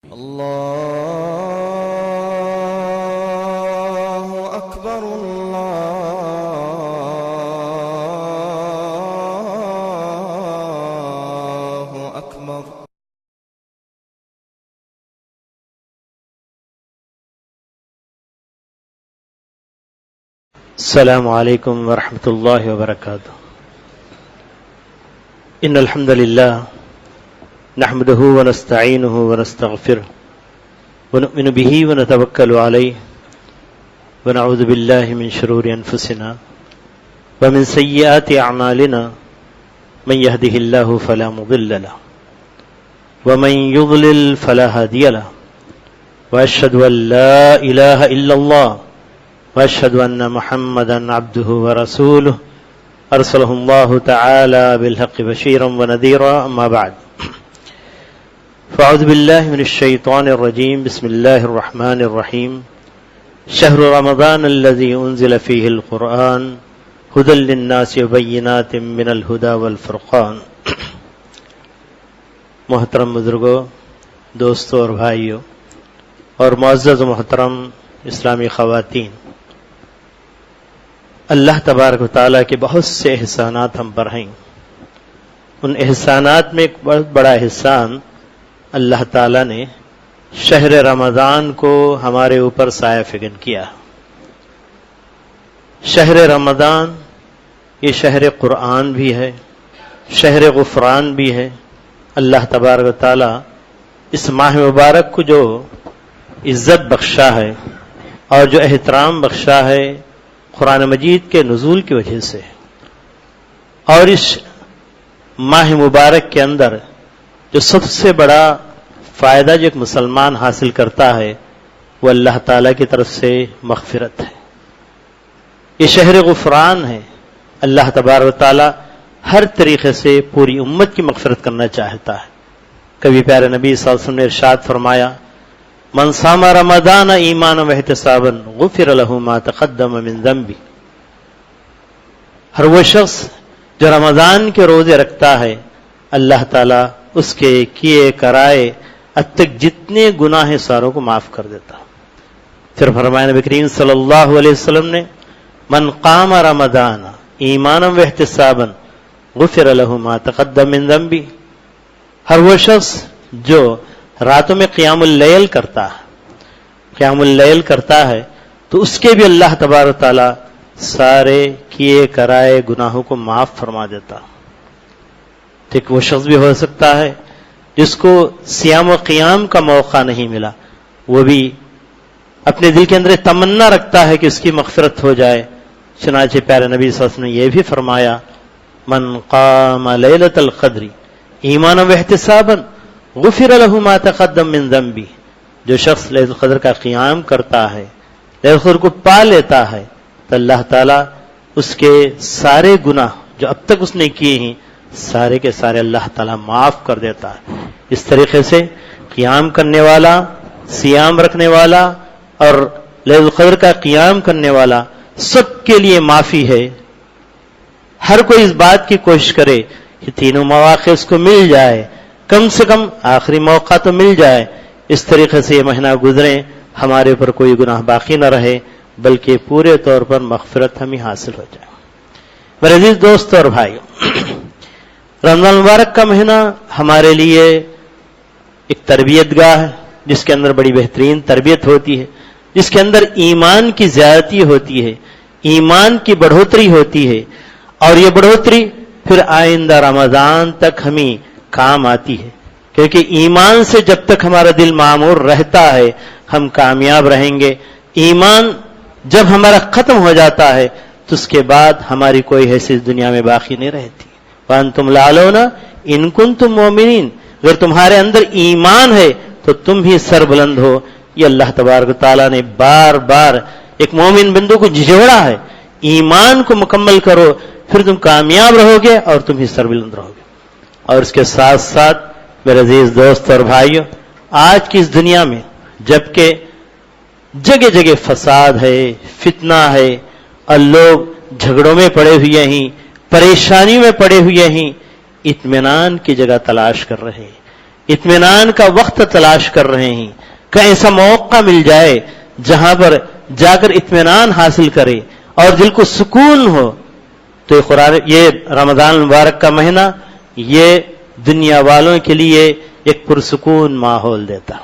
الله أكبر الله أكبر. السلام عليكم ورحمة الله وبركاته. إن الحمد لله نحمده ونستعينه ونستغفره ونؤمن به ونتوكل عليه ونعوذ بالله من شرور أنفسنا ومن سيئات أعمالنا من يهده الله فلا مضل له ومن يضلل فلا هادي له وأشهد أن لا إله إلا الله وأشهد أن محمدا عبده ورسوله أرسله الله تعالى بالحق بشيرا ونذيرا. أما بعد، فأعوذ بالله من الشيطان الرجيم. بسم الله الرحمن الرحيم. شهر رمضان الذي أنزل فيه القرآن هدى للناس وبينات من الهدى والفرقان. محترم بزرگوں، دوستوں اور بھائیوں، اور معزز و محترم اسلامی خواتین، اللہ تبارک و تعالیٰ کے بہت سے احسانات ہم پر ہیں. ان احسانات میں ایک بہت بڑا احسان اللہ تعالیٰ نے شہر رمضان کو ہمارے اوپر سایہ فگن کیا. شہر رمضان یہ شہر قرآن بھی ہے، شہر غفران بھی ہے. اللہ تبارک و تعالیٰ اس ماہ مبارک کو جو عزت بخشا ہے اور جو احترام بخشا ہے قرآن مجید کے نزول کی وجہ سے، اور اس ماہ مبارک کے اندر جو سب سے بڑا فائدہ جو ایک مسلمان حاصل کرتا ہے وہ اللہ تعالیٰ کی طرف سے مغفرت ہے. یہ شہر غفران ہے. اللہ تبارک و تعالیٰ ہر طریقے سے پوری امت کی مغفرت کرنا چاہتا ہے. کبھی پیارے نبی صلی اللہ علیہ وسلم نے ارشاد فرمایا، من صام رمضان ایمانا واحتسابا غفر له ما تقدم من ذنبه. ہر وہ شخص جو رمضان کے روزے رکھتا ہے، اللہ تعالیٰ اس کے کیے کرائے اب تک جتنے گناہ ساروں کو معاف کر دیتا. پھر فرمایا نبی کریم صلی اللہ علیہ وسلم نے، من قام رمضان ایمانا واحتسابا غفر له ما تقدم من ذنبه. ہر وہ شخص جو راتوں میں قیام اللیل کرتا ہے تو اس کے بھی اللہ تبارک و تعالیٰ سارے کیے کرائے گناہوں کو معاف فرما دیتا. ٹھیک وہ شخص بھی ہو سکتا ہے جس کو صیام و قیام کا موقع نہیں ملا، وہ بھی اپنے دل کے اندر تمنا رکھتا ہے کہ اس کی مغفرت ہو جائے. چنانچہ پیارے نبی صلی اللہ علیہ وسلم نے یہ بھی فرمایا، من قام لیلۃ القدر ایمانا واحتسابا غفر له ما تقدم من ذنبه. جو شخص لیلۃ القدر کا قیام کرتا ہے، لیلۃ القدر کو پا لیتا ہے، تو اللہ تعالیٰ اس کے سارے گناہ جو اب تک اس نے کیے ہیں سارے کے سارے اللہ تعالیٰ معاف کر دیتا ہے. اس طریقے سے قیام کرنے والا، صیام رکھنے والا اور لیلۃ القدر کا قیام کرنے والا سب کے لیے معافی ہے. ہر کوئی اس بات کی کوشش کرے کہ تینوں مواقع اس کو مل جائے، کم سے کم آخری موقع تو مل جائے. اس طریقے سے یہ مہینہ گزرے، ہمارے اوپر کوئی گناہ باقی نہ رہے، بلکہ پورے طور پر مغفرت ہمیں حاصل ہو جائے. میرے عزیز دوست اور بھائی، رمضان مبارک کا مہینہ ہمارے لیے ایک تربیت گاہ ہے، جس کے اندر بڑی بہترین تربیت ہوتی ہے، جس کے اندر ایمان کی زیادتی ہوتی ہے، ایمان کی بڑھوتری ہوتی ہے، اور یہ بڑھوتری پھر آئندہ رمضان تک ہمیں کام آتی ہے. کیونکہ ایمان سے جب تک ہمارا دل معمور رہتا ہے ہم کامیاب رہیں گے. ایمان جب ہمارا ختم ہو جاتا ہے تو اس کے بعد ہماری کوئی حیثیت دنیا میں باقی نہیں رہتی. وَأَنْتُمْ لَعَلَوْنَ إِن كُنتُم مُؤْمِنِينَ. اگر تمہارے اندر ایمان ہے تو تم بھی سر بلند ہو. یہ اللہ تبارک و تعالیٰ نے بار بار ایک مومن بندو کو جھجھوڑا ہے، ایمان کو مکمل کرو پھر تم کامیاب رہو گے اور تم ہی سر بلند رہو گے. اور اس کے ساتھ ساتھ میرے عزیز دوست اور بھائیوں، آج کی اس دنیا میں جبکہ جگہ جگہ فساد ہے، فتنہ ہے، اور لوگ جھگڑوں میں پڑے ہوئے ہیں، پریشانی میں پڑے ہوئے ہیں، اطمینان کی جگہ تلاش کر رہے ہیں. اطمینان کا وقت تلاش کر رہے ہیں کہ ایسا موقع مل جائے جہاں پر جا کر اطمینان حاصل کرے اور دل کو سکون ہو، تو یہ رمضان المبارک کا مہینہ یہ دنیا والوں کے لیے ایک پرسکون ماحول دیتا،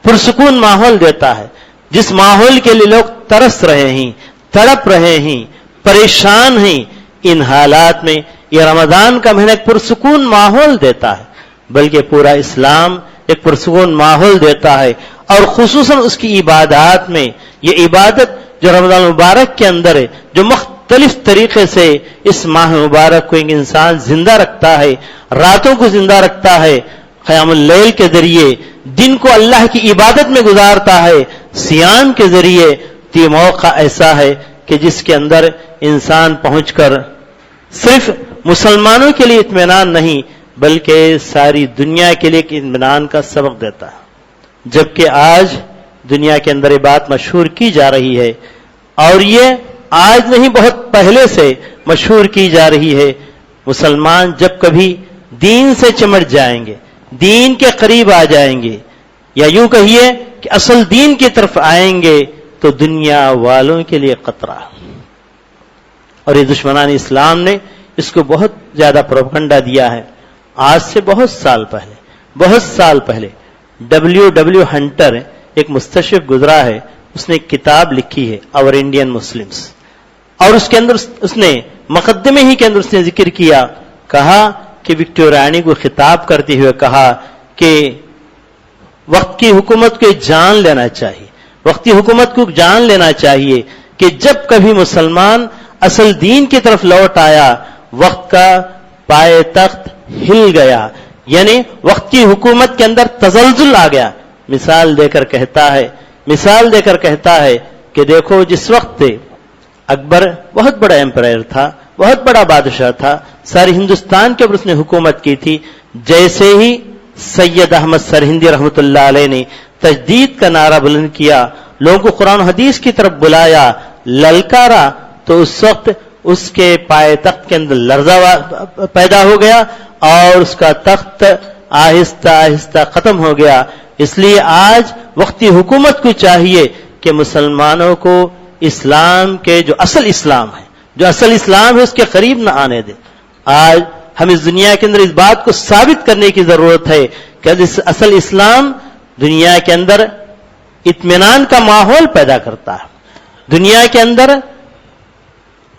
پرسکون ماحول دیتا ہے، جس ماحول کے لیے لوگ ترس رہے ہیں، تڑپ رہے ہیں، پریشان ہیں، ان حالات میں یہ رمضان کا مہینہ ایک پرسکون ماحول دیتا ہے، بلکہ پورا اسلام ایک پرسکون ماحول دیتا ہے، اور خصوصاً اس کی عبادات میں، یہ عبادت جو رمضان مبارک کے اندر ہے، جو مختلف طریقے سے اس ماہ مبارک کو ایک انسان زندہ رکھتا ہے، راتوں کو زندہ رکھتا ہے، قیام اللیل کے ذریعے دن کو اللہ کی عبادت میں گزارتا ہے، صیام کے ذریعے، تو یہ موقع ایسا ہے کہ جس کے اندر انسان پہنچ کر صرف مسلمانوں کے لیے اطمینان نہیں بلکہ ساری دنیا کے لیے اطمینان کا سبق دیتا ہے۔ جبکہ آج دنیا کے اندر یہ بات مشہور کی جا رہی ہے، اور یہ آج نہیں بہت پہلے سے مشہور کی جا رہی ہے، مسلمان جب کبھی دین سے چمٹ جائیں گے، دین کے قریب آ جائیں گے، یا یوں کہیے کہ اصل دین کی طرف آئیں گے، تو دنیا والوں کے لیے خطرہ۔ اور یہ دشمنان اسلام نے اس کو بہت زیادہ پروپگنڈا دیا ہے۔ آج سے بہت سال پہلے ڈبلیو ہنٹر ایک مستشرق گزرا ہے، اس نے ایک کتاب لکھی ہے اور انڈین مسلمز، اور اس کے اندر اس نے مقدمے ہی کے اندر اس نے ذکر کیا، کہا کہ وکٹوریانی کو خطاب کرتے ہوئے کہا کہ وقت کی حکومت کو جان لینا چاہیے، وقتی حکومت کو جان لینا چاہیے کہ جب کبھی مسلمان اصل دین کی طرف لوٹ آیا، وقت کا پائے تخت ہل گیا، یعنی وقت کی حکومت کے اندر تزلزل آ گیا۔ مثال دے کر کہتا ہے کہ دیکھو، جس وقت اکبر بہت بڑا ایمپائر تھا، بہت بڑا بادشاہ تھا، سارے ہندوستان کے اوپر اس نے حکومت کی تھی، جیسے ہی سید احمد سرہندی رحمۃ اللہ علیہ نے تجدید کا نعرہ بلند کیا، لوگوں کو قرآن و حدیث کی طرف بلایا، للکارا، تو اس وقت اس کے پائے تخت کے اندر لرزہ پیدا ہو گیا اور اس کا تخت آہستہ آہستہ ختم ہو گیا۔ اس لیے آج وقتی حکومت کو چاہیے کہ مسلمانوں کو اسلام کے جو اصل اسلام ہے اس کے قریب نہ آنے دے۔ آج ہم اس دنیا کے اندر اس بات کو ثابت کرنے کی ضرورت ہے کہ اصل اسلام دنیا کے اندر اطمینان کا ماحول پیدا کرتا ہے، دنیا کے اندر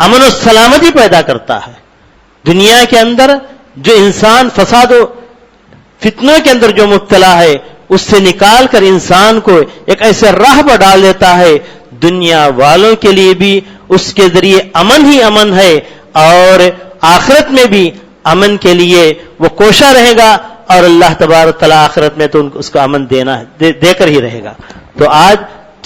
امن و سلامتی پیدا کرتا ہے، دنیا کے اندر جو انسان فساد و فتنوں کے اندر جو مبتلا ہے اس سے نکال کر انسان کو ایک ایسے راہ پر ڈال دیتا ہے، دنیا والوں کے لیے بھی اس کے ذریعے امن ہی امن ہے، اور آخرت میں بھی امن کے لیے وہ کوشاں رہے گا، اور اللہ تبارک تعالیٰ آخرت میں تو اس کو امن دے کر ہی رہے گا۔ تو آج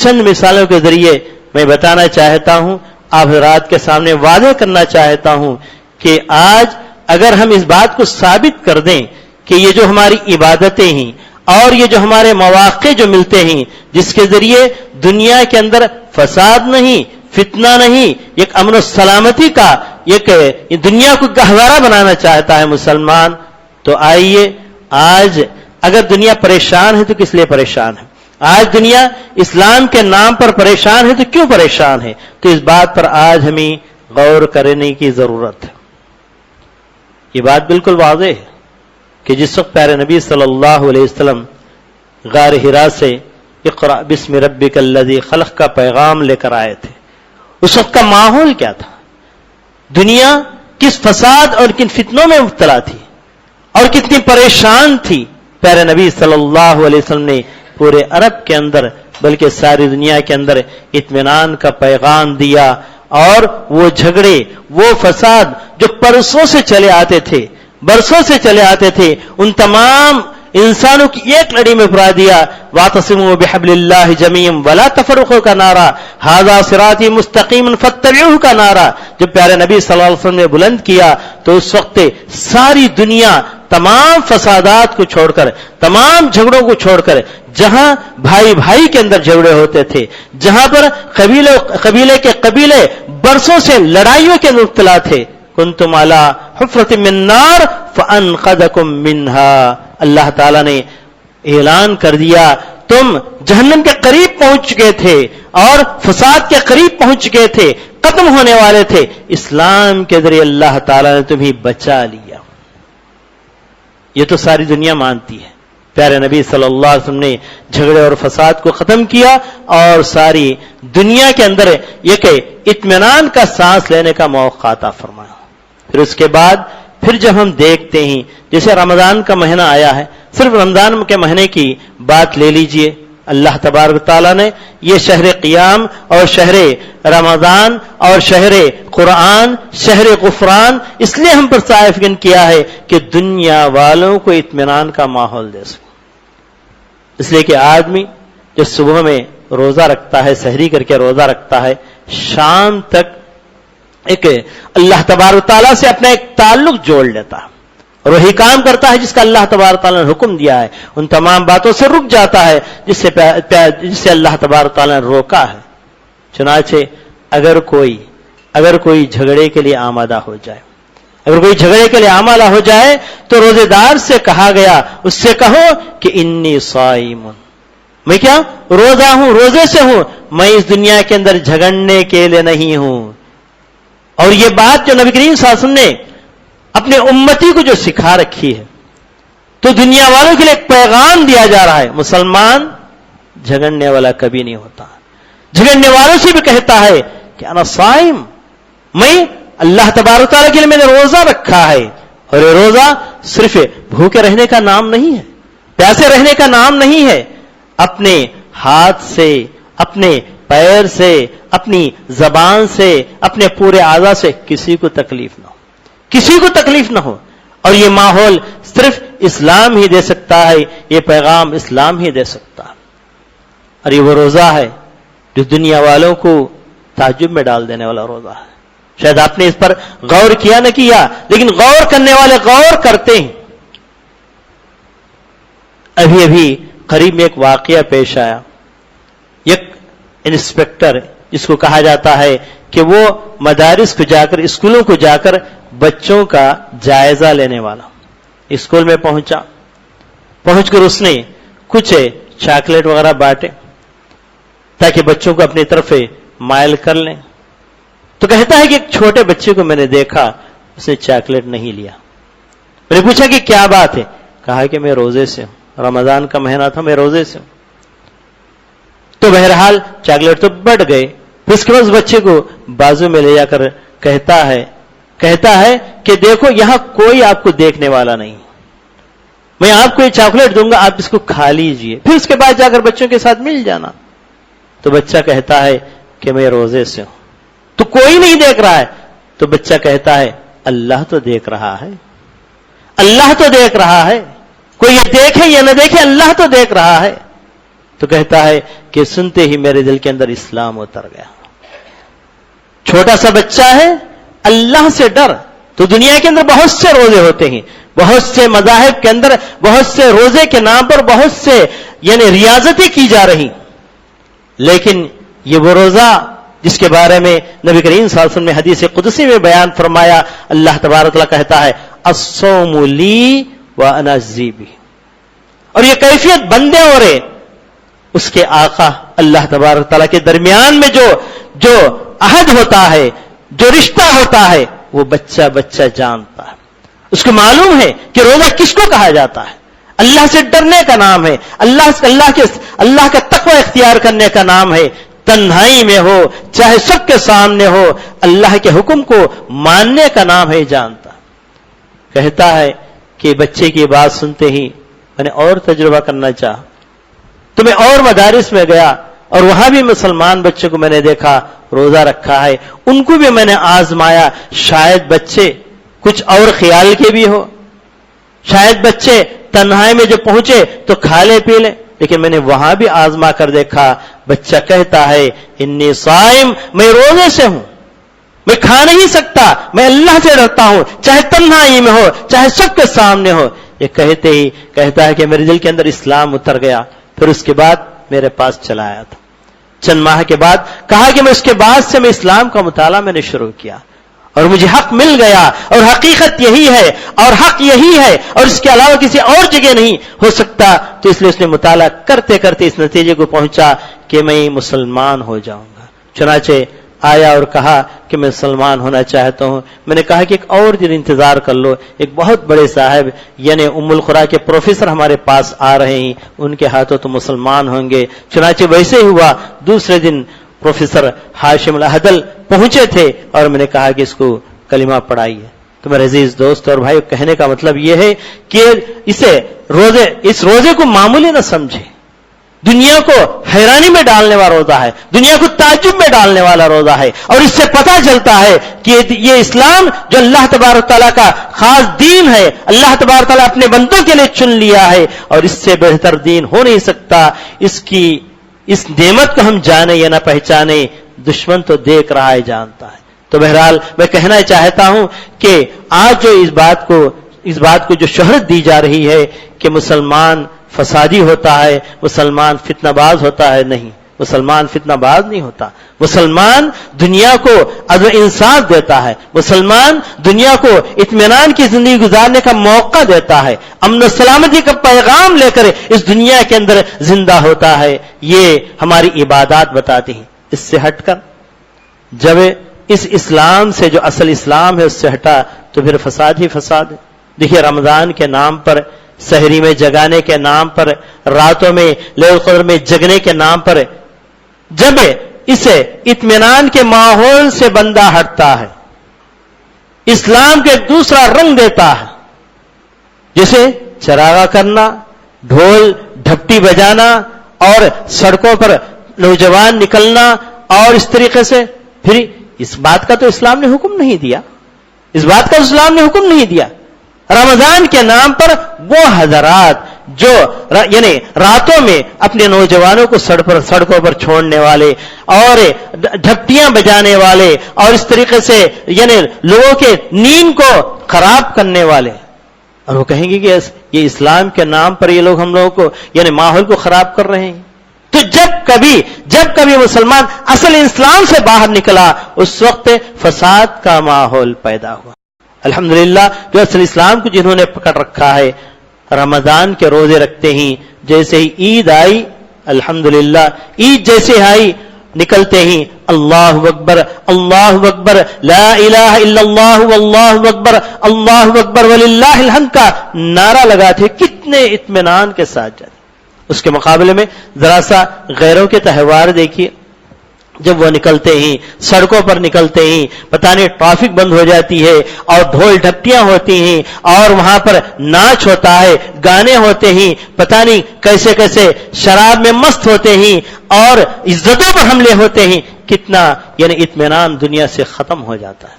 چند مثالوں کے ذریعے میں بتانا چاہتا ہوں، آپ حضرات کے سامنے واضح کرنا چاہتا ہوں کہ آج اگر ہم اس بات کو ثابت کر دیں کہ یہ جو ہماری عبادتیں ہیں اور یہ جو ہمارے مواقع جو ملتے ہیں، جس کے ذریعے دنیا کے اندر فساد نہیں، فتنہ نہیں، ایک امن و سلامتی کا ایک دنیا کو گہوارہ بنانا چاہتا ہے مسلمان، تو آئیے آج اگر دنیا پریشان ہے تو کس لیے پریشان ہے؟ آج دنیا اسلام کے نام پر پریشان ہے تو کیوں پریشان ہے؟ تو اس بات پر آج ہمیں غور کرنے کی ضرورت ہے۔ یہ بات بالکل واضح ہے کہ جس وقت پیارے نبی صلی اللہ علیہ وسلم غار حرا سے اقرأ بسم ربک الذی خلق کا پیغام لے کر آئے تھے، اس وقت کا ماحول کیا تھا؟ دنیا کس فساد اور کن فتنوں میں مبتلا تھی اور کتنی پریشان تھی؟ پیارے نبی صلی اللہ علیہ وسلم نے پورے عرب کے اندر بلکہ ساری دنیا کے اندر اطمینان کا پیغام دیا، اور وہ جھگڑے، وہ فساد جو برسوں سے چلے آتے تھے ان تمام انسانوں کی ایک لڑی میں پھرا دیا۔ واعتصموا بحبل اللہ جميعا ولا تفرقوا کا نعرہ، ھذا صراطی مستقیم فاتبعوہ کا نعرہ جب پیارے نبی صلی اللہ علیہ وسلم نے بلند کیا، تو اس وقت ساری دنیا تمام فسادات کو چھوڑ کر، تمام جھگڑوں کو چھوڑ کر، جہاں بھائی بھائی کے اندر جھگڑے ہوتے تھے، جہاں پر قبیلے برسوں سے لڑائیوں کے اندر مبتلا تھے، کنتم علی حفرۃ من نار فانقذکم منہا، اللہ تعالیٰ نے اعلان کر دیا تم جہنم کے قریب پہنچ چکے تھے اور فساد کے قریب پہنچ چکے تھے، ختم ہونے والے تھے، اسلام کے ذریعے اللہ تعالیٰ نے تمہیں بچا لیا۔ یہ تو ساری دنیا مانتی ہے۔ پیارے نبی صلی اللہ علیہ وسلم نے جھگڑے اور فساد کو ختم کیا اور ساری دنیا کے اندر ایک اطمینان کا سانس لینے کا موقع عطا فرمایا۔ پھر اس کے بعد پھر جب ہم دیکھتے ہیں جیسے رمضان کا مہینہ آیا ہے، صرف رمضان کے مہینے کی بات لے لیجئے، اللہ تبارک تعالیٰ نے یہ شہر قیام اور شہر رمضان اور شہر قرآن، شہر غفران اس لیے ہم پر صائفین کیا ہے کہ دنیا والوں کو اطمینان کا ماحول دے سکے۔ اس لیے کہ آدمی جو صبح میں روزہ رکھتا ہے، سحری کر کے روزہ رکھتا ہے، شام تک ایک اللہ تبارک تعالیٰ سے اپنا ایک تعلق جوڑ لیتا ہے اور وہی کام کرتا ہے جس کا اللہ تبارک تعالیٰ نے حکم دیا ہے، ان تمام باتوں سے رک جاتا ہے جس سے اللہ تبارک تعالیٰ نے روکا ہے۔ چنانچہ اگر کوئی جھگڑے کے لیے آمادہ ہو جائے، اگر کوئی جھگڑے کے لیے آمادہ ہو جائے تو روزے دار سے کہا گیا، اس سے کہو کہ انی صائم، میں کیا روزہ ہوں، روزے سے ہوں، میں اس دنیا کے اندر جھگڑنے کے لیے نہیں ہوں۔ اور یہ بات جو نبی کریم صلی اللہ علیہ وسلم نے اپنے امتی کو جو سکھا رکھی ہے، تو دنیا والوں کے لیے ایک پیغام دیا جا رہا ہے، مسلمان جھگڑنے والا کبھی نہیں ہوتا، جھگڑنے والوں سے بھی کہتا ہے کہ انا صائم، میں اللہ تبارک تعالیٰ کے لیے میں نے روزہ رکھا ہے، اور یہ روزہ صرف بھوکے رہنے کا نام نہیں ہے، پیاسے رہنے کا نام نہیں ہے، اپنے ہاتھ سے، اپنے پیر سے، اپنی زبان سے، اپنے پورے اعضاء سے کسی کو تکلیف نہ ہو، کسی کو تکلیف نہ ہو۔ اور یہ ماحول صرف اسلام ہی دے سکتا ہے، یہ پیغام اسلام ہی دے سکتا ہے۔ اور یہ وہ روزہ ہے جو دنیا والوں کو تعجب میں ڈال دینے والا روزہ ہے۔ شاید آپ نے اس پر غور کیا نہ کیا، لیکن غور کرنے والے غور کرتے ہیں۔ ابھی قریب میں ایک واقعہ پیش آیا، ایک انسپیکٹر جس کو کہا جاتا ہے کہ وہ مدارس کو جا کر، اسکولوں کو جا کر بچوں کا جائزہ لینے والا، اسکول میں پہنچ کر اس نے کچھ چاکلیٹ وغیرہ بانٹے تاکہ بچوں کو اپنی طرف مائل کر لیں۔ تو کہتا ہے کہ ایک چھوٹے بچے کو میں نے دیکھا، اس نے چاکلیٹ نہیں لیا۔ میں نے پوچھا کہ کیا بات ہے؟ کہا کہ میں روزے سے ہوں، رمضان کا مہینہ تھا، میں روزے سے ہوں۔ تو بہرحال چاکلیٹ تو بٹ گئے۔ پھر اس کے بعد اس بچے کو بازو میں لے جا کر کہتا ہے کہ دیکھو یہاں کوئی آپ کو دیکھنے والا نہیں، میں آپ کو یہ چاکلیٹ دوں گا، آپ اس کو کھا لیجئے، پھر اس کے بعد جا کر بچوں کے ساتھ مل جانا۔ تو بچہ کہتا ہے کہ میں روزے سے ہوں، تو کوئی نہیں دیکھ رہا ہے۔ تو بچہ کہتا ہے اللہ تو دیکھ رہا ہے، اللہ تو دیکھ رہا ہے، کوئی یہ دیکھے یا نہ دیکھے، اللہ تو دیکھ رہا ہے۔ تو کہتا ہے کہ سنتے ہی میرے دل کے اندر اسلام اتر گیا۔ چھوٹا سا بچہ ہے، اللہ سے ڈر۔ تو دنیا کے اندر بہت سے روزے ہوتے ہیں، بہت سے مذاہب کے اندر بہت سے روزے کے نام پر بہت سے ریاضتیں کی جا رہی، لیکن یہ وہ روزہ جس کے بارے میں نبی کریم صلی اللہ علیہ وسلم نے حدیث قدسی میں بیان فرمایا، اللہ تبارک تعالیٰ کہتا ہے الصوم لی وانا اجزی بہ، اور یہ کیفیت بندے اور اس کے آقا اللہ تبارک تعالیٰ کے درمیان میں جو عہد ہوتا ہے، جو رشتہ ہوتا ہے، وہ بچہ جانتا ہے، اس کو معلوم ہے کہ روزہ کس کو کہا جاتا ہے۔ اللہ سے ڈرنے کا نام ہے، اللہ کا تقوی اختیار کرنے کا نام ہے، تنہائی میں ہو چاہے سب کے سامنے ہو، اللہ کے حکم کو ماننے کا نام ہے، جانتا۔ کہتا ہے کہ بچے کی بات سنتے ہی میں نے اور تجربہ کرنا چاہا، تو میں اور مدارس میں گیا اور وہاں بھی مسلمان بچوں کو میں نے دیکھا روزہ رکھا ہے، ان کو بھی میں نے آزمایا، شاید بچے کچھ اور خیال کے بھی ہو، شاید بچے تنہائی میں جو پہنچے تو کھا لے پی لے، لیکن میں نے وہاں بھی آزما کر دیکھا، بچہ کہتا ہے انی صائم، میں روزے سے ہوں، میں کھا نہیں سکتا، میں اللہ سے ڈرتا ہوں، چاہے تنہائی میں ہو چاہے سب کے سامنے ہو۔ یہ کہتے ہی کہتا ہے کہ میرے دل کے اندر اسلام اتر گیا۔ پھر اس کے بعد میرے پاس چلا آیا تھا، چند ماہ کے بعد کہا کہ میں اس کے بعد سے میں اسلام کا مطالعہ میں نے شروع کیا، اور اور مجھے حق مل گیا اور حقیقت یہی ہے اور حق یہی ہے اور اس کے علاوہ کسی اور جگہ نہیں ہو سکتا، تو اس لیے اس نے مطالعہ کرتے کرتے اس نتیجے کو پہنچا کہ میں مسلمان ہو جاؤں گا۔ چنانچہ آیا اور کہا کہ میں مسلمان ہونا چاہتا ہوں۔ میں نے کہا کہ ایک اور دن انتظار کر لو، ایک بہت بڑے صاحب یعنی ام القرا کے پروفیسر ہمارے پاس آ رہے ہیں، ان کے ہاتھوں تو مسلمان ہوں گے۔ چنانچہ ویسے ہی ہوا، دوسرے دن پروفیسر ہاشم الحدل پہنچے تھے اور میں نے کہا کہ اس کو کلمہ پڑھائیے۔ تو میرے عزیز دوست اور بھائی، کہنے کا مطلب یہ ہے کہ اس روزے کو معمولی نہ سمجھے، دنیا کو حیرانی میں ڈالنے والا روزہ ہے، دنیا کو تعجب میں ڈالنے والا روزہ ہے، اور اس سے پتہ چلتا ہے کہ یہ اسلام جو اللہ تبارک تعالیٰ کا خاص دین ہے، اللہ تبارک تعالیٰ اپنے بندوں کے لیے چن لیا ہے، اور اس سے بہتر دین ہو نہیں سکتا۔ اس نعمت کو ہم جانے یا نہ پہچانے، دشمن تو دیکھ رہا ہے، جانتا ہے۔ تو بہرحال میں کہنا چاہتا ہوں کہ آج جو اس بات کو جو شہرت دی جا رہی ہے کہ مسلمان فسادی ہوتا ہے، مسلمان فتنہ باز ہوتا ہے، نہیں، مسلمان فتنہ باز نہیں ہوتا۔ مسلمان دنیا کو عدل و انصاف دیتا ہے، مسلمان دنیا کو اطمینان کی زندگی گزارنے کا موقع دیتا ہے، امن و سلامتی کا پیغام لے کر اس دنیا کے اندر زندہ ہوتا ہے۔ یہ ہماری عبادات بتاتی ہیں۔ اس سے ہٹ کر جب اس اسلام سے جو اصل اسلام ہے اس سے ہٹا تو پھر فساد ہی فساد ہے۔ دیکھیے، رمضان کے نام پر، سحری میں جگانے کے نام پر، راتوں میں لیل القدر میں جگنے کے نام پر، جب اسے اطمینان کے ماحول سے بندہ ہٹتا ہے، اسلام کے دوسرا رنگ دیتا ہے، جیسے چراغا کرنا، ڈھول ڈھپٹی بجانا اور سڑکوں پر نوجوان نکلنا، اور اس طریقے سے پھر اس بات کا تو اسلام نے حکم نہیں دیا، اس بات کا اسلام نے حکم نہیں دیا۔ رمضان کے نام پر وہ حضرات جو یعنی راتوں میں اپنے نوجوانوں کو سڑکوں پر چھوڑنے والے اور ڈھپٹیاں بجانے والے اور اس طریقے سے یعنی لوگوں کے نیند کو خراب کرنے والے، اور وہ کہیں گے کہ یہ اسلام کے نام پر یہ لوگ ہم لوگوں کو یعنی ماحول کو خراب کر رہے ہیں۔ تو جب کبھی مسلمان اصل اسلام سے باہر نکلا، اس وقت فساد کا ماحول پیدا ہوا۔ الحمدللہ جو اصل اسلام کو جنہوں نے پکڑ رکھا ہے، رمضان کے روزے رکھتے ہی جیسے ہی عید آئی، الحمدللہ عید جیسے آئی، نکلتے ہی اللہ اکبر اللہ اکبر لا الہ الا اللہ واللہ اکبر اللہ اکبر وللہ الحمد کا نعرہ لگاتے، کتنے اطمینان کے ساتھ جاتے۔ اس کے مقابلے میں ذرا سا غیروں کے تہوار دیکھیے، جب وہ نکلتے ہیں، سڑکوں پر نکلتے ہیں، پتہ نہیں ٹریفک بند ہو جاتی ہے اور ڈھول ڈھپٹیاں ہوتی ہیں اور وہاں پر ناچ ہوتا ہے، گانے ہوتے ہیں، پتہ نہیں کیسے کیسے شراب میں مست ہوتے ہیں اور عزتوں پر حملے ہوتے ہیں، کتنا یعنی اطمینان دنیا سے ختم ہو جاتا ہے۔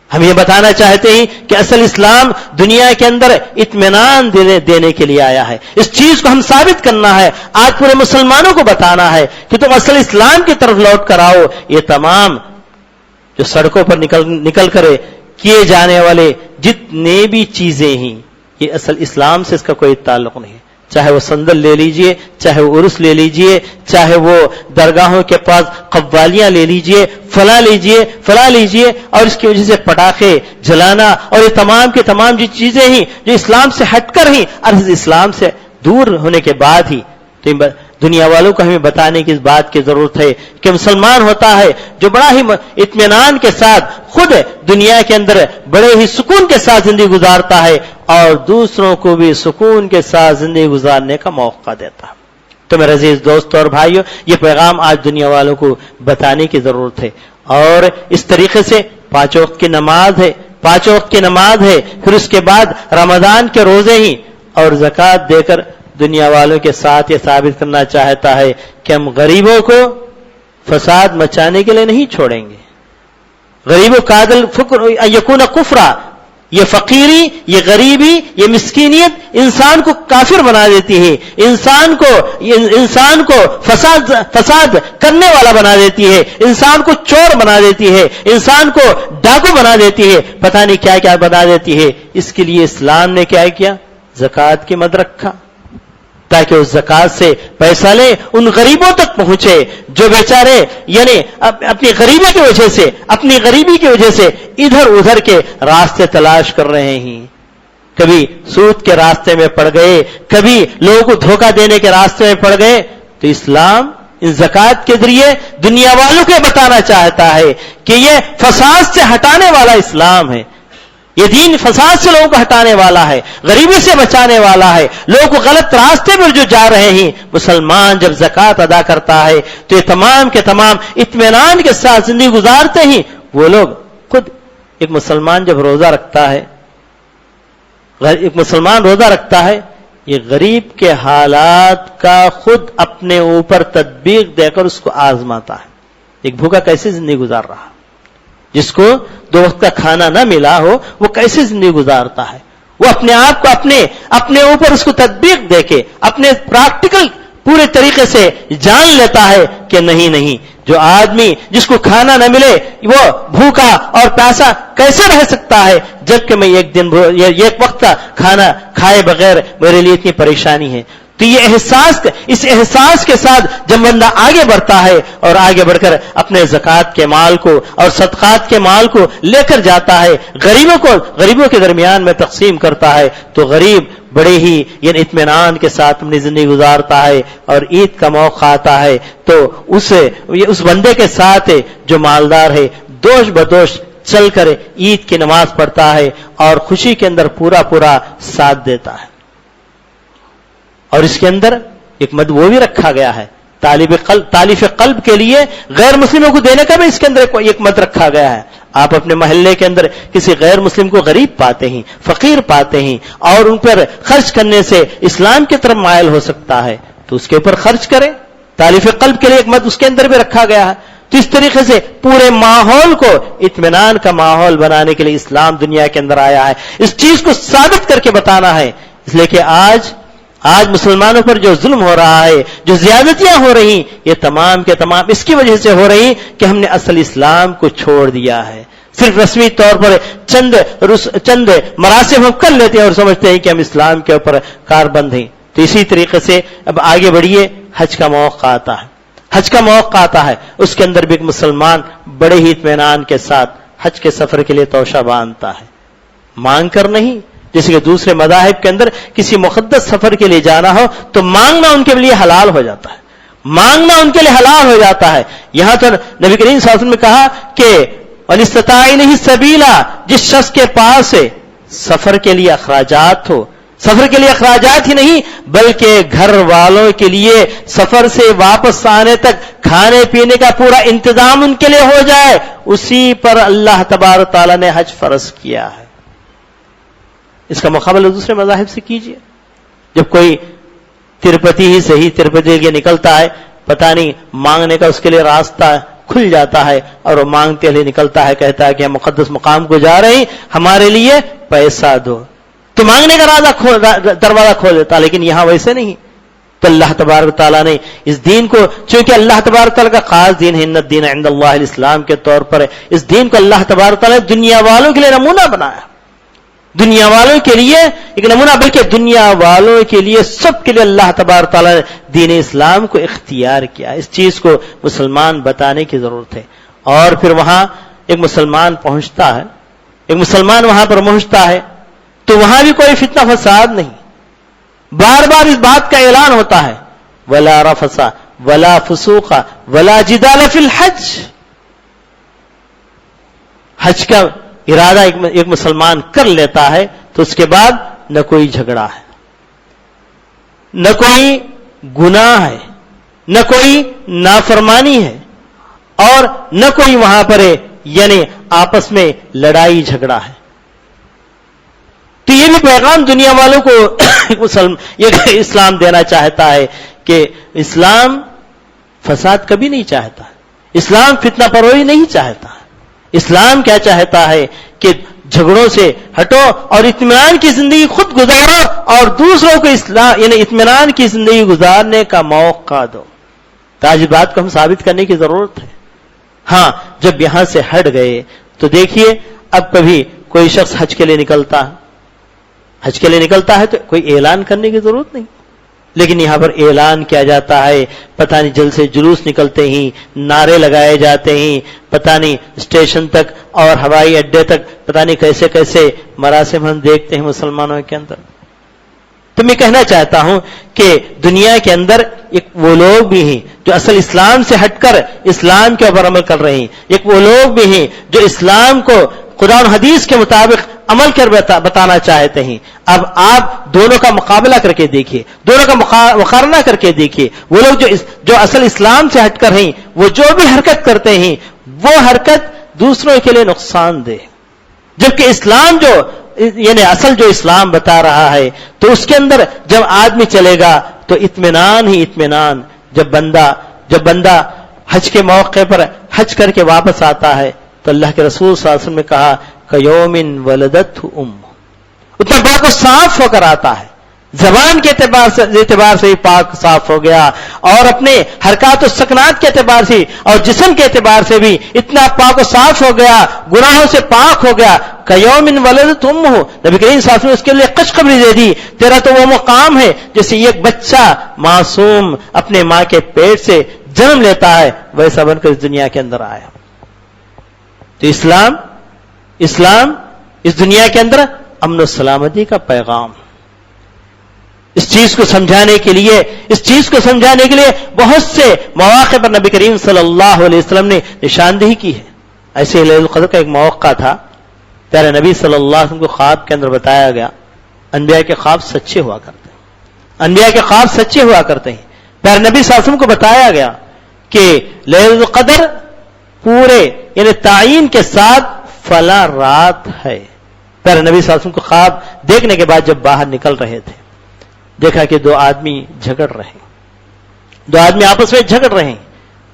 ہم یہ بتانا چاہتے ہیں کہ اصل اسلام دنیا کے اندر اطمینان دینے کے لیے آیا ہے۔ اس چیز کو ہم ثابت کرنا ہے، آج پورے مسلمانوں کو بتانا ہے کہ تم اصل اسلام کی طرف لوٹ کر آؤ۔ یہ تمام جو سڑکوں پر نکل کر کیے جانے والے جتنے بھی چیزیں ہیں، یہ اصل اسلام سے اس کا کوئی تعلق نہیں ہے۔ چاہے وہ صندل لے لیجئے، چاہے وہ عرس لے لیجئے، چاہے وہ درگاہوں کے پاس قوالیاں لے لیجئے، فلاں لیجئے، اور اس کی وجہ سے پٹاخے جلانا اور یہ تمام کے تمام جو چیزیں ہیں جو اسلام سے ہٹ کر ہیں اور اسلام سے دور ہونے کے بعد ہی، تو دنیا والوں کو ہمیں بتانے کی اس بات کی ضرورت ہے کہ مسلمان ہوتا ہے جو بڑا ہی اطمینان کے ساتھ خود دنیا کے اندر بڑے ہی سکون کے ساتھ زندگی گزارتا ہے اور دوسروں کو بھی سکون کے ساتھ زندگی گزارنے کا موقع دیتا ہے۔ تو میرے عزیز دوستوں اور بھائیوں، یہ پیغام آج دنیا والوں کو بتانے کی ضرورت ہے، اور اس طریقے سے 5 وقت کی نماز ہے، پھر اس کے بعد رمضان کے روزے ہی اور زکوٰۃ دے کر دنیا والوں کے ساتھ یہ ثابت کرنا چاہتا ہے کہ ہم غریبوں کو فساد مچانے کے لیے نہیں چھوڑیں گے۔ غریبوں کا دل فقر یکون کفرا، یہ فقیری، یہ غریبی، یہ مسکینیت انسان کو کافر بنا دیتی ہے، انسان کو فساد کرنے والا بنا دیتی ہے، انسان کو چور بنا دیتی ہے، انسان کو ڈاکو بنا دیتی ہے، پتہ نہیں کیا کیا بنا دیتی ہے۔ اس کے لیے اسلام نے کیا کیا؟ زکوٰۃ کی مد رکھا، تاکہ اس زکات سے پیسہ لے ان غریبوں تک پہنچے جو بیچارے یعنی اپنی غریبی کی وجہ سے ادھر ادھر کے راستے تلاش کر رہے ہیں. کبھی سود کے راستے میں پڑ گئے, کبھی لوگوں کو دھوکہ دینے کے راستے میں پڑ گئے. تو اسلام اس زکات کے ذریعے دنیا والوں کو بتانا چاہتا ہے کہ یہ فساد سے ہٹانے والا اسلام ہے. یہ دین فساد سے لوگوں کو ہٹانے والا ہے, غریبی سے بچانے والا ہے. لوگوں کو غلط راستے پر جو جا رہے ہیں, مسلمان جب زکات ادا کرتا ہے تو یہ تمام کے تمام اطمینان کے ساتھ زندگی گزارتے ہیں. وہ لوگ خود ایک مسلمان جب روزہ رکھتا ہے, یہ غریب کے حالات کا خود اپنے اوپر تطبیق دے کر اس کو آزماتا ہے. ایک بھوکا کیسے زندگی گزار رہا, جس کو 2 وقت کا کھانا نہ ملا ہو, وہ کیسے زندگی گزارتا ہے. وہ اپنے آپ کو اپنے اوپر اس کو تطبیق دے کے اپنے پریکٹیکل پورے طریقے سے جان لیتا ہے کہ نہیں, جو آدمی جس کو کھانا نہ ملے وہ بھوکا اور پیاسا کیسے رہ سکتا ہے, جبکہ میں ایک وقت کا کھانا کھائے بغیر میرے لیے اتنی پریشانی ہے. تو یہ اس احساس کے ساتھ جب بندہ آگے بڑھتا ہے اور آگے بڑھ کر اپنے زکات کے مال کو اور صدقات کے مال کو لے کر جاتا ہے, غریبوں کے درمیان میں تقسیم کرتا ہے, تو غریب بڑے ہی یعنی اطمینان کے ساتھ اپنی زندگی گزارتا ہے. اور عید کا موقع آتا ہے تو اس بندے کے ساتھ جو مالدار ہے دوش بدوش چل کر عید کی نماز پڑھتا ہے اور خوشی کے اندر پورا ساتھ دیتا ہے. اور اس کے اندر ایک مد وہ بھی رکھا گیا ہے, تالیف قلب کے لیے غیر مسلموں کو دینے کا بھی اس کے اندر ایک مد رکھا گیا ہے. آپ اپنے محلے کے اندر کسی غیر مسلم کو غریب پاتے ہیں, فقیر پاتے ہیں, اور ان پر خرچ کرنے سے اسلام کی طرف مائل ہو سکتا ہے, تو اس کے اوپر خرچ کریں. تالیف قلب کے لیے ایک مد اس کے اندر بھی رکھا گیا ہے. تو اس طریقے سے پورے ماحول کو اطمینان کا ماحول بنانے کے لیے اسلام دنیا کے اندر آیا ہے. اس چیز کو ثابت کر کے بتانا ہے. اس لیے کہ آج مسلمانوں پر جو ظلم ہو رہا ہے, جو زیادتیاں ہو رہی, یہ تمام کے تمام اس کی وجہ سے ہو رہی کہ ہم نے اصل اسلام کو چھوڑ دیا ہے. صرف رسمی طور پر چند مراسم ہم کر لیتے ہیں اور سمجھتے ہیں کہ ہم اسلام کے اوپر کاربند ہیں. تو اسی طریقے سے اب آگے بڑھیے, حج کا موقع آتا ہے. اس کے اندر بھی ایک مسلمان بڑے ہی اطمینان کے ساتھ حج کے سفر کے لیے توشہ باندھتا ہے, مانگ کر نہیں. جیسے کہ دوسرے مذاہب کے اندر کسی مقدس سفر کے لیے جانا ہو تو مانگنا ان کے لیے حلال ہو جاتا ہے. یہاں تو نبی کریم صلی اللہ علیہ وسلم نے کہا کہ وَلِسْتَطَاعَ إِلَيْهِ سَبِيلًا, جس شخص کے پاس سفر کے لیے اخراجات ہو, سفر کے لیے اخراجات ہی نہیں بلکہ گھر والوں کے لیے سفر سے واپس آنے تک کھانے پینے کا پورا انتظام ان کے لیے ہو جائے, اسی پر اللہ تبارک تعالیٰ نے حج فرض کیا ہے. اس کا مقابلہ دوسرے مذاہب سے کیجئے. جب کوئی تروپتی ہی صحیح تروپتی کے لیے نکلتا ہے, پتہ نہیں مانگنے کا اس کے لیے راستہ کھل جاتا ہے اور وہ مانگتے ہوئے نکلتا ہے, کہتا ہے کہ ہم مقدس مقام کو جا رہے ہیں, ہمارے لیے پیسہ دو, تو مانگنے کا دروازہ کھول دیتا. لیکن یہاں ویسے نہیں. تو اللہ تبارک تعالیٰ نے اس دین کو, چونکہ اللہ تبارک تعالیٰ کا خاص دین ہے, ان الدین عند اللہ الاسلام کے طور پر, اس دین کو اللہ تبارک تعالیٰ نے دنیا والوں کے لیے نمونہ بنایا. دنیا والوں کے لیے ایک نمونہ, بلکہ دنیا والوں کے لیے سب کے لیے اللہ تبارک تعالیٰ نے دین اسلام کو اختیار کیا. اس چیز کو مسلمان بتانے کی ضرورت ہے. اور پھر وہاں ایک مسلمان وہاں پر پہنچتا ہے تو وہاں بھی کوئی فتنہ فساد نہیں. بار بار اس بات کا اعلان ہوتا ہے, ولا رفث ولا فسوق ولا جدال فی الحج. حج کا ارادہ ایک مسلمان کر لیتا ہے تو اس کے بعد نہ کوئی جھگڑا ہے, نہ کوئی گناہ ہے, نہ کوئی نافرمانی ہے, اور نہ کوئی وہاں پر یعنی آپس میں لڑائی جھگڑا ہے. تو یہ بھی پیغام دنیا والوں کو اسلام دینا چاہتا ہے کہ اسلام فساد کبھی نہیں چاہتا, اسلام فتنہ پروری نہیں چاہتا. اسلام کیا چاہتا ہے کہ جھگڑوں سے ہٹو اور اطمینان کی زندگی خود گزارو اور دوسروں کو یعنی اطمینان کی زندگی گزارنے کا موقع دو. تو آج بات کو ہم ثابت کرنے کی ضرورت ہے. ہاں, جب یہاں سے ہٹ گئے تو دیکھیے, اب کبھی کوئی شخص حج کے لیے نکلتا ہے تو کوئی اعلان کرنے کی ضرورت نہیں. لیکن یہاں پر اعلان کیا جاتا ہے، پتہ نہیں جلد سے جلوس نکلتے ہیں، نعرے لگائے جاتے ہیں، پتہ نہیں اسٹیشن تک اور ہوائی اڈے تک پتہ نہیں کیسے کیسے مراسم ہم دیکھتے ہیں مسلمانوں کے اندر۔ تو میں کہنا چاہتا ہوں کہ دنیا کے اندر ایک وہ لوگ بھی ہیں جو اصل اسلام سے ہٹ کر اسلام کے اوپر عمل کر رہے ہیں، ایک وہ لوگ بھی ہیں جو اسلام کو قرآن حدیث کے مطابق عمل کر بتانا چاہتے ہیں۔ اب آپ دونوں کا مقابلہ کر کے دیکھیے، دونوں کا مقارنہ کر کے دیکھیے۔ وہ لوگ جو اصل اسلام سے ہٹ کر ہیں، وہ جو بھی حرکت کرتے ہیں وہ حرکت دوسروں کے لیے نقصان دہ، جبکہ اسلام یعنی اصل جو اسلام بتا رہا ہے تو اس کے اندر جب آدمی چلے گا تو اطمینان ہی اطمینان۔ جب بندہ حج کے موقع پر حج کر کے واپس آتا ہے تو اللہ کے رسول صلی اللہ علیہ وسلم نے کہا قیوم ولدت ام، اتنا پاک و صاف ہو کر آتا ہے، زبان کے اعتبار سے بھی پاک صاف ہو گیا، اور اپنے حرکات و سکنات کے اعتبار سے اور جسم کے اعتبار سے بھی اتنا پاک و صاف ہو گیا، گناہوں سے پاک ہو گیا۔ قیوم ولدت ام، نبی کریم صلی اللہ علیہ وسلم نے اس کے لیے خوشخبری دے دی، تیرا تو وہ مقام ہے جیسے ایک بچہ معصوم اپنے ماں کے پیٹ سے جنم لیتا ہے ویسا بن کر اس دنیا کے اندر آیا۔ تو اسلام اس دنیا کے اندر امن و سلامتی کا پیغام۔ اس چیز کو سمجھانے کے لیے بہت سے مواقع پر نبی کریم صلی اللہ علیہ وسلم نے نشاندہی کی ہے۔ ایسے ہی لیلۃ القدر کا ایک موقع تھا، پیارے نبی صلی اللہ علیہ وسلم کو خواب کے اندر بتایا گیا، انبیاء کے خواب سچے ہوا کرتے ہیں، پیارے نبی صلی اللہ علیہ وسلم کو بتایا گیا کہ لیلۃ القدر پورے یعنی تعین کے ساتھ فلاں رات ہے۔ پیارے نبی صلی اللہ علیہ وسلم کو خواب دیکھنے کے بعد جب باہر نکل رہے تھے، دیکھا کہ دو آدمی آپس میں جھگڑ رہے ہیں،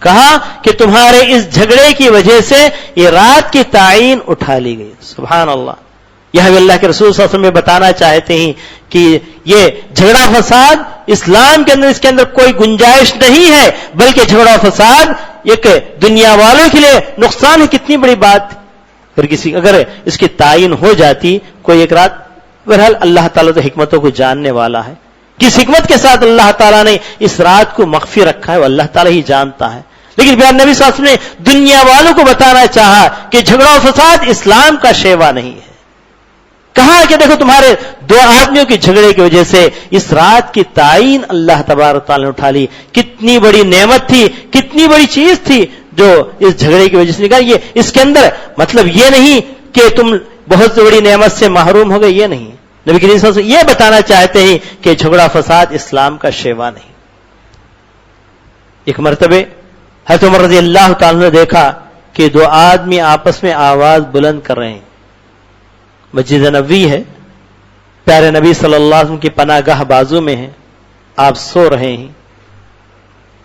کہا کہ تمہارے اس جھگڑے کی وجہ سے یہ رات کی تعین اٹھا لی گئی۔ سبحان اللہ، یہاں بھی اللہ کے رسول صلی اللہ علیہ وسلم بتانا چاہتے ہیں کہ یہ جھگڑا فساد اسلام کے اندر اس کے اندر کوئی گنجائش نہیں ہے، بلکہ جھگڑا فساد ایک دنیا والوں کے لیے نقصان ہے۔ کتنی بڑی بات، اگر اس کی تعین ہو جاتی کوئی ایک رات، بہرحال اللہ تعالیٰ تو حکمتوں کو جاننے والا ہے، کس حکمت کے ساتھ اللہ تعالیٰ نے اس رات کو مخفی رکھا ہے وہ اللہ تعالیٰ ہی جانتا ہے، لیکن پیارے نبی صلی اللہ علیہ وسلم نے دنیا والوں کو بتانا چاہا کہ جھگڑا و فساد اسلام کا شیوا نہیں ہے۔ کہا کہ دیکھو تمہارے دو آدمیوں کے جھگڑے کی وجہ سے اس رات کی تعین اللہ تبارک تعالیٰ نے اٹھا لی۔ کتنی بڑی نعمت تھی، کتنی بڑی چیز تھی جو اس جھگڑے کی وجہ سے نکالی۔ اس کے اندر مطلب یہ نہیں کہ تم بہت بڑی نعمت سے محروم ہو گئے، یہ نہیں، نبی کریم صلی اللہ علیہ وسلم یہ بتانا چاہتے ہیں کہ جھگڑا فساد اسلام کا شیوا نہیں۔ ایک مرتبہ حضرت عمر رضی اللہ تعالیٰ نے دیکھا کہ دو آدمی آپس میں آواز بلند کر رہے ہیں، مسجد نبوی ہے، پیارے نبی صلی اللہ علیہ وسلم کی پناہ گاہ بازو میں ہے، آپ سو رہے ہیں۔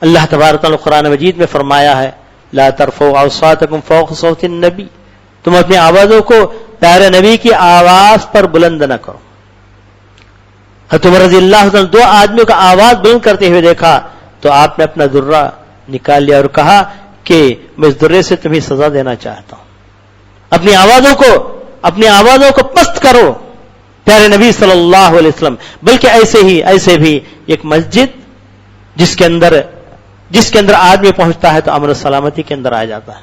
اللہ تبارک تعالیٰ قرآن مجید میں فرمایا ہے لا ترفعوا اصواتکم فوق صوت النبی، تم اپنی آوازوں کو پیارے نبی کی آواز پر بلند نہ کرو۔ حضرت عمر رضی اللہ عنہ دو آدمیوں کا آواز بلند کرتے ہوئے دیکھا تو آپ نے اپنا درہ نکال لیا اور کہا کہ میں اس درے سے تمہیں سزا دینا چاہتا ہوں، اپنی آوازوں کو پست کرو پیارے نبی صلی اللہ علیہ وسلم۔ بلکہ ایسے بھی ایک مسجد جس کے اندر آدمی پہنچتا ہے تو امن و سلامتی کے اندر آ جاتا ہے۔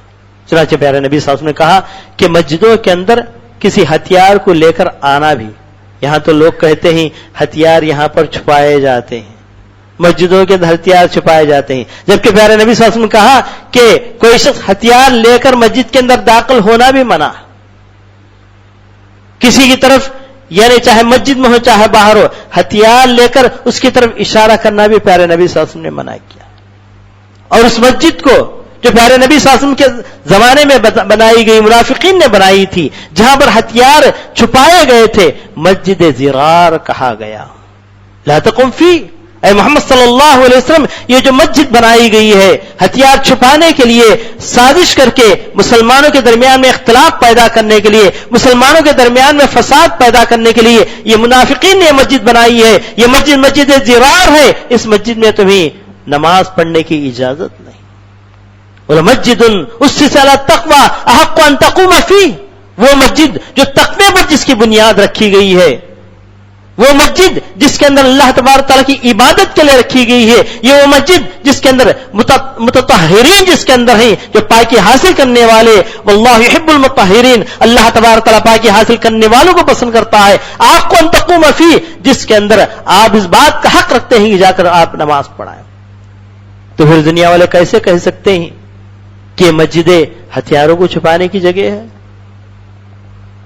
چنانچہ پیارے نبی صلی اللہ علیہ وسلم نے کہا کہ مسجدوں کے اندر کسی ہتھیار کو لے کر آنا بھی، یہاں تو لوگ کہتے ہیں ہتھیار یہاں پر چھپائے جاتے ہیں، مسجدوں کے اندر ہتھیار چھپائے جاتے ہیں، جبکہ پیارے نبی صلی اللہ علیہ وسلم نے کہا کہ کوئی شخص ہتھیار لے کر مسجد کے اندر داخل ہونا بھی منع ہے۔ کسی کی طرف یعنی چاہے مسجد میں ہو چاہے باہر ہو، ہتھیار لے کر اس کی طرف اشارہ کرنا بھی پیارے نبی صلی اللہ علیہ وسلم نے منع کیا۔ اور اس مسجد کو جو پیارے نبی صلی اللہ علیہ وسلم کے زمانے میں بنائی گئی، منافقین نے بنائی تھی، جہاں پر ہتھیار چھپائے گئے تھے، مسجد زرار کہا گیا۔ لا تقم فی، اے محمد صلی اللہ علیہ وسلم، یہ جو مسجد بنائی گئی ہے ہتھیار چھپانے کے لیے، سازش کر کے مسلمانوں کے درمیان میں اختلاف پیدا کرنے کے لیے، مسلمانوں کے درمیان میں فساد پیدا کرنے کے لیے یہ منافقین نے مسجد بنائی ہے۔ یہ مسجد زرار ہے، اس مسجد میں تمہیں نماز پڑھنے کی اجازت نہیں۔ وَلَمَسْجِدٌ أُسِّسَ عَلَى التَّقْوَىٰ أَحَقُّ أَن تَقُومَ فِيهِ، وہ مسجد جو تقوی پر جس کی بنیاد رکھی گئی ہے، وہ مسجد جس کے اندر اللہ تبارک تعالیٰ کی عبادت کے لیے رکھی گئی ہے، یہ وہ مسجد جس کے اندر متطہرین جس کے اندر ہیں، جو پاکی حاصل کرنے والے، واللہ یحب المطہرین، اللہ تبارک تعالیٰ پاکی حاصل کرنے والوں کو پسند کرتا ہے، آپ کو ان تقوم فی، جس کے اندر آپ اس بات کا حق رکھتے ہیں کہ جا کر آپ نماز پڑھائیں۔ تو پھر دنیا والے کیسے کہہ سکتے ہیں کہ مسجدیں ہتھیاروں کو چھپانے کی جگہ ہے؟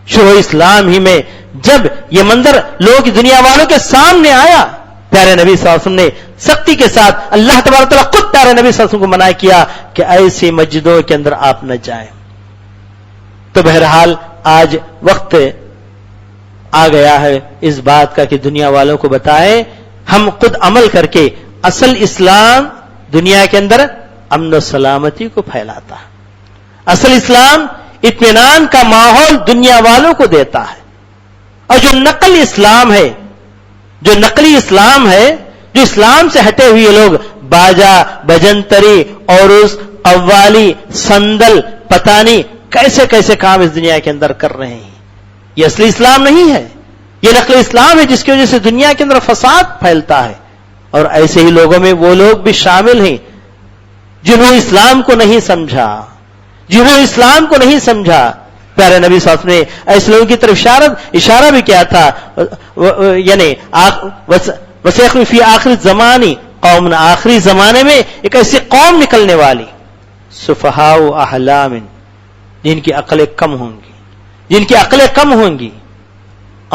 شروع اسلام ہی میں جب یہ منظر لوگوں کی دنیا والوں کے سامنے آیا، پیارے نبی صلی اللہ علیہ وسلم نے سختی کے ساتھ، اللہ تبارک تعالیٰ خود پیارے نبی صلی اللہ علیہ وسلم کو منع کیا کہ ایسی مسجدوں کے اندر آپ نہ جائیں۔ تو بہرحال آج وقت آ گیا ہے اس بات کا کہ دنیا والوں کو بتائیں، ہم خود عمل کر کے، اصل اسلام دنیا کے اندر امن و سلامتی کو پھیلاتا ہے، اصل اسلام اطمینان کا ماحول دنیا والوں کو دیتا ہے۔ اور جو نقلی اسلام ہے، جو نقلی اسلام ہے، جو اسلام سے ہٹے ہوئے لوگ باجا، بجنتری، عرس، قوالی، سندل، پتہ نہیں کیسے کیسے کام اس دنیا کے اندر کر رہے ہیں، یہ اصلی اسلام نہیں ہے، یہ نقلی اسلام ہے جس کی وجہ سے دنیا کے اندر فساد پھیلتا ہے۔ اور ایسے ہی لوگوں میں وہ لوگ بھی شامل ہیں جنہوں نے اسلام کو نہیں سمجھا، جنہوں نے اسلام کو نہیں سمجھا۔ پیارے نبی صلی اللہ علیہ وسلم نے ایسے لوگوں کی طرف اشارہ بھی کیا تھا، یعنی وسیخ فی آخر زمانی قوم، آخری زمانے میں ایک ایسی قوم نکلنے والی، سفہاء احلام، جن کی عقلیں کم ہوں گی، جن کی عقلیں کم ہوں گی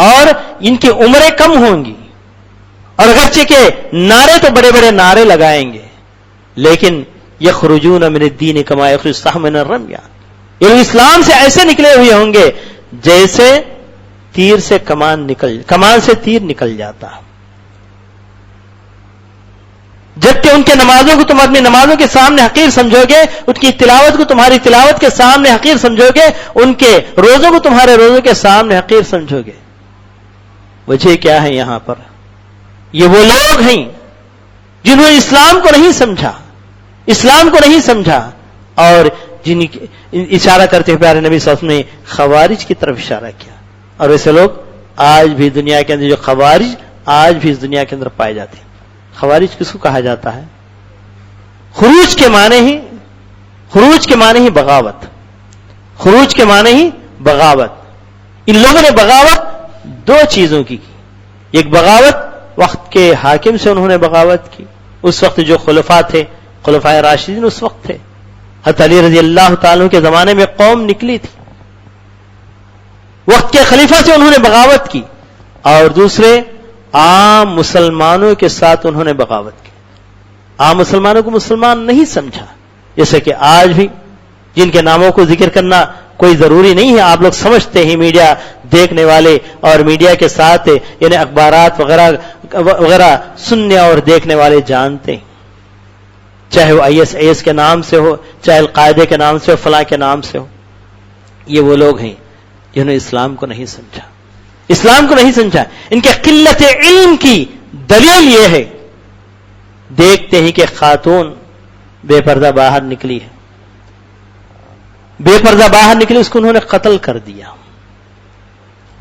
اور ان کی عمریں کم ہوں گی، اور اگرچہ کے نعرے تو بڑے بڑے نعرے لگائیں گے، لیکن یخرجون من الدین کما یخرج السهم من الرمیا، یہ اسلام سے ایسے نکلے ہوئے ہوں گے جیسے کمان سے تیر نکل جاتا۔ جبکہ ان کے نمازوں کو تم اپنی نمازوں کے سامنے حقیر سمجھو گے، ان کی تلاوت کو تمہاری تلاوت کے سامنے حقیر سمجھو گے، ان کے روزوں کو تمہارے روزوں کے سامنے حقیر سمجھو گے۔ وجہ کیا ہے یہاں پر؟ یہ وہ لوگ ہیں جنہوں نے اسلام کو نہیں سمجھا، اسلام کو نہیں سمجھا، اور جن اشارہ کرتے ہوئے پیارے نبی صلی اللہ علیہ وسلم نے خوارج کی طرف اشارہ کیا۔ اور ویسے لوگ آج بھی دنیا کے اندر، جو خوارج آج بھی اس دنیا کے اندر پائے جاتے ہیں۔ خوارج کس کو کہا جاتا ہے؟ خروج کے معنی ہی بغاوت، خروج کے معنی ہی بغاوت۔ ان لوگوں نے بغاوت دو چیزوں کی، ایک بغاوت وقت کے حاکم سے انہوں نے بغاوت کی، اس وقت جو خلفاء تھے، خلفائے راشدین اس وقت تھے، حضرت علی رضی اللہ تعالیٰ کے زمانے میں قوم نکلی تھی، وقت کے خلیفہ سے انہوں نے بغاوت کی، اور دوسرے عام مسلمانوں کے ساتھ انہوں نے بغاوت کی، عام مسلمانوں کو مسلمان نہیں سمجھا، جیسے کہ آج بھی جن کے ناموں کو ذکر کرنا کوئی ضروری نہیں ہے، آپ لوگ سمجھتے ہیں، میڈیا دیکھنے والے اور میڈیا کے ساتھ یعنی اخبارات وغیرہ سننے اور دیکھنے والے جانتے ہیں، چاہے وہ ISIS کے نام سے ہو، چاہے القاعدہ کے نام سے ہو، فلاں کے نام سے ہو، یہ وہ لوگ ہیں جنہوں نے اسلام کو نہیں سمجھا، اسلام کو نہیں سمجھا۔ ان کے قلت علم کی دلیل یہ ہے، دیکھتے ہیں کہ خاتون بے پردہ باہر نکلی ہے، بے پردہ باہر نکلی، اس کو انہوں نے قتل کر دیا،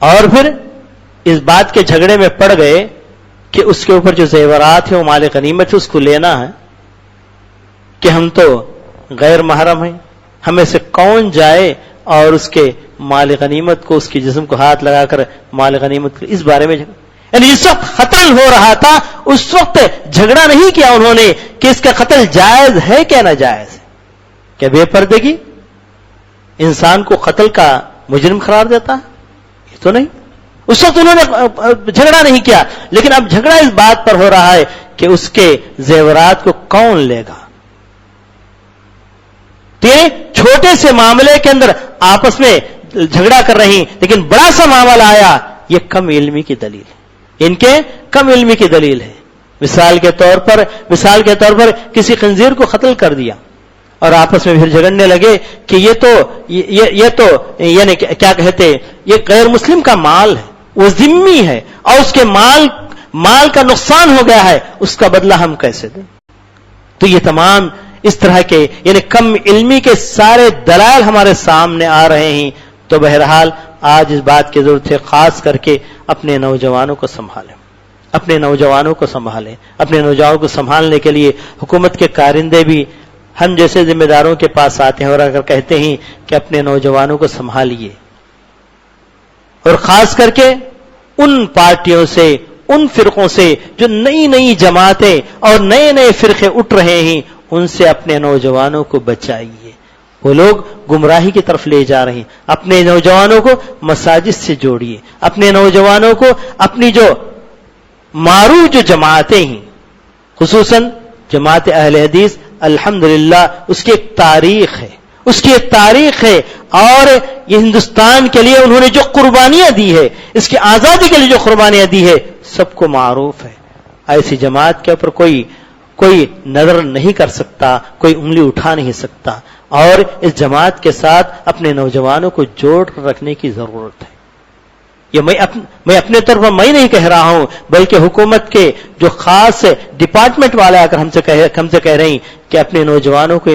اور پھر اس بات کے جھگڑے میں پڑ گئے کہ اس کے اوپر جو زیورات ہیں وہ مال غنیمت ہے، اس کو لینا ہے، کہ ہم تو غیر محرم ہیں، ہمیں سے کون جائے اور اس کے مال غنیمت کو، اس کے جسم کو ہاتھ لگا کر مال غنیمت کو، اس بارے میں یعنی جس وقت قتل ہو رہا تھا اس وقت جھگڑا نہیں کیا انہوں نے کہ اس کا قتل جائز ہے کیا ناجائز ہے، کیا بے پردگی انسان کو قتل کا مجرم قرار دیتا ہے؟ یہ تو نہیں، اس وقت انہوں نے جھگڑا نہیں کیا، لیکن اب جھگڑا اس بات پر ہو رہا ہے کہ اس کے زیورات کو کون لے گا۔ تو یہ چھوٹے سے معاملے کے اندر آپس میں جھگڑا کر رہی، لیکن بڑا سا معاملہ آیا، یہ کم علمی کی دلیل ہے، ان کے کم علمی کی دلیل ہے۔ مثال کے طور پر کسی خنزیر کو قتل کر دیا اور آپس میں پھر جھگڑنے لگے کہ یہ تو یعنی کیا کہتے، یہ غیر مسلم کا مال ہے، وہ ذمہ ہے، اور اس کے مال کا نقصان ہو گیا ہے، اس کا بدلہ ہم کیسے دیں؟ تو یہ تمام اس طرح کے یعنی کم علمی کے سارے دلائل ہمارے سامنے آ رہے ہیں۔ تو بہرحال آج اس بات کی ضرورت ہے خاص کر کے اپنے نوجوانوں کو سنبھالیں، اپنے نوجوانوں کو سنبھالیں۔ اپنے نوجوانوں کو سنبھالنے کے لیے حکومت کے کارندے بھی ہم جیسے ذمہ داروں کے پاس آتے ہیں اور اگر کہتے ہیں کہ اپنے نوجوانوں کو سنبھالیے، اور خاص کر کے ان پارٹیوں سے، ان فرقوں سے جو نئی نئی جماعتیں اور نئے نئے فرقے اٹھ رہے ہیں، ان سے اپنے نوجوانوں کو بچائیے۔ وہ لوگ گمراہی کی طرف لے جا رہے ہیں۔ اپنے نوجوانوں کو مساجد سے جوڑیے، اپنے نوجوانوں کو اپنی جو معروف جو جماعتیں ہیں، خصوصاً جماعت اہل حدیث، الحمدللہ اس کی ایک تاریخ ہے، اس کی ایک تاریخ ہے، اور یہ ہندوستان کے لیے انہوں نے جو قربانیاں دی ہے، اس کی آزادی کے لیے جو قربانیاں دی ہے، سب کو معروف ہے۔ ایسی جماعت کے اوپر کوئی نظر نہیں کر سکتا، کوئی انگلی اٹھا نہیں سکتا، اور اس جماعت کے ساتھ اپنے نوجوانوں کو جوڑ کر رکھنے کی ضرورت ہے۔ یہ میں اپنے طور پر میں نہیں کہہ رہا ہوں، بلکہ حکومت کے جو خاص ڈپارٹمنٹ والے آ کر ہم سے کہہ رہے ہیں کہ اپنے نوجوانوں کو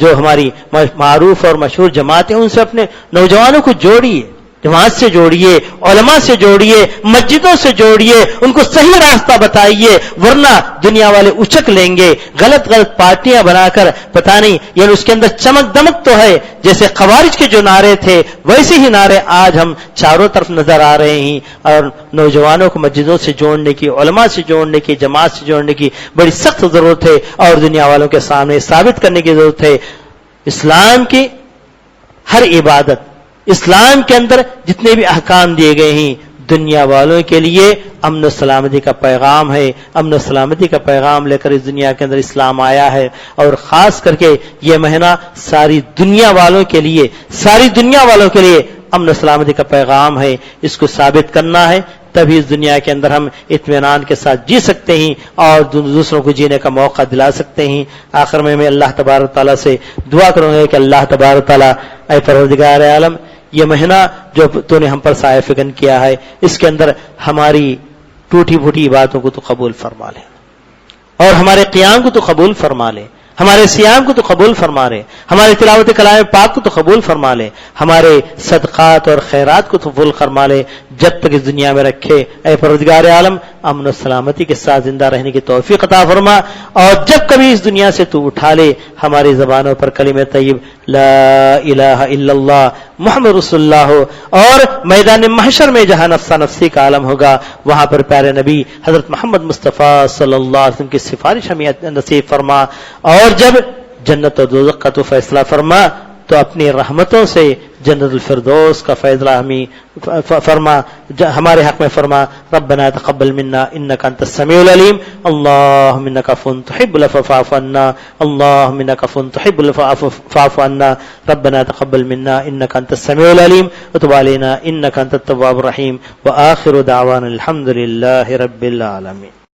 جو ہماری معروف اور مشہور جماعت ہیں ان سے اپنے نوجوانوں کو جوڑیے، جماعت سے جوڑیے، علماء سے جوڑیے، مسجدوں سے جوڑیے، ان کو صحیح راستہ بتائیے، ورنہ دنیا والے اچک لیں گے، غلط پارٹیاں بنا کر، پتہ نہیں یعنی اس کے اندر چمک دمک تو ہے، جیسے خوارج کے جو نعرے تھے ویسے ہی نعرے آج ہم چاروں طرف نظر آ رہے ہیں، اور نوجوانوں کو مسجدوں سے جوڑنے کی، علماء سے جوڑنے کی، جماعت سے جوڑنے کی بڑی سخت ضرورت ہے، اور دنیا والوں کے سامنے ثابت کرنے کی ضرورت ہے۔ اسلام کی ہر عبادت، اسلام کے اندر جتنے بھی احکام دیے گئے ہیں، دنیا والوں کے لیے امن و سلامتی کا پیغام ہے، امن و سلامتی کا پیغام لے کر اس دنیا کے اندر اسلام آیا ہے، اور خاص کر کے یہ مہینہ ساری دنیا والوں کے لیے امن و سلامتی کا پیغام ہے۔ اس کو ثابت کرنا ہے، تبھی اس دنیا کے اندر ہم اطمینان کے ساتھ جی سکتے ہیں اور دوسروں کو جینے کا موقع دلا سکتے ہیں۔ آخر میں اللہ تبارک تعالیٰ سے دعا کروں گا کہ اللہ تبارک تعالیٰ، اے پروردگار عالم، یہ مہینہ جو تو نے ہم پر سایہ فکن کیا ہے، اس کے اندر ہماری ٹوٹی پھوٹی باتوں کو تو قبول فرما لے، اور ہمارے قیام کو تو قبول فرما لے، ہمارے صیام کو تو قبول فرما لے، ہمارے تلاوت کلام پاک کو تو قبول فرما لے، ہمارے صدقات اور خیرات کو تو قبول فرما لے، جب تک اس دنیا میں رکھے۔ اے پروردگار عالم، امن و سلامتی کے ساتھ زندہ رہنے کی توفیق عطا فرما، اور جب کبھی اس دنیا سے تو اٹھا لے، ہماری زبانوں پر کلمہ طیب لا الہ الا اللہ محمد رسول اللہ ہو، اور میدان محشر میں جہاں نفسا نفسی کا عالم ہوگا، وہاں پر پیارے نبی حضرت محمد مصطفیٰ صلی اللہ علیہ وسلم کی سفارش ہمیں نصیب فرما، اور جب جنت و دوزخ کا تو فیصلہ فرما تو اپنی رحمتوں سے جنت الفردوس کا فیصلہ ہمیں فرما، ہمارے حق میں فرما۔ ربنا تقبل منا انك انت السميع العليم، اللهم انك عفو تحب العفو فاعف عنا، اللهم انك عفو تحب العفو فاعف عنا، ربنا تقبل منا انك انت السميع العليم وتب علينا انك انت التواب الرحيم، واخر دعوانا الحمد لله رب العالمين۔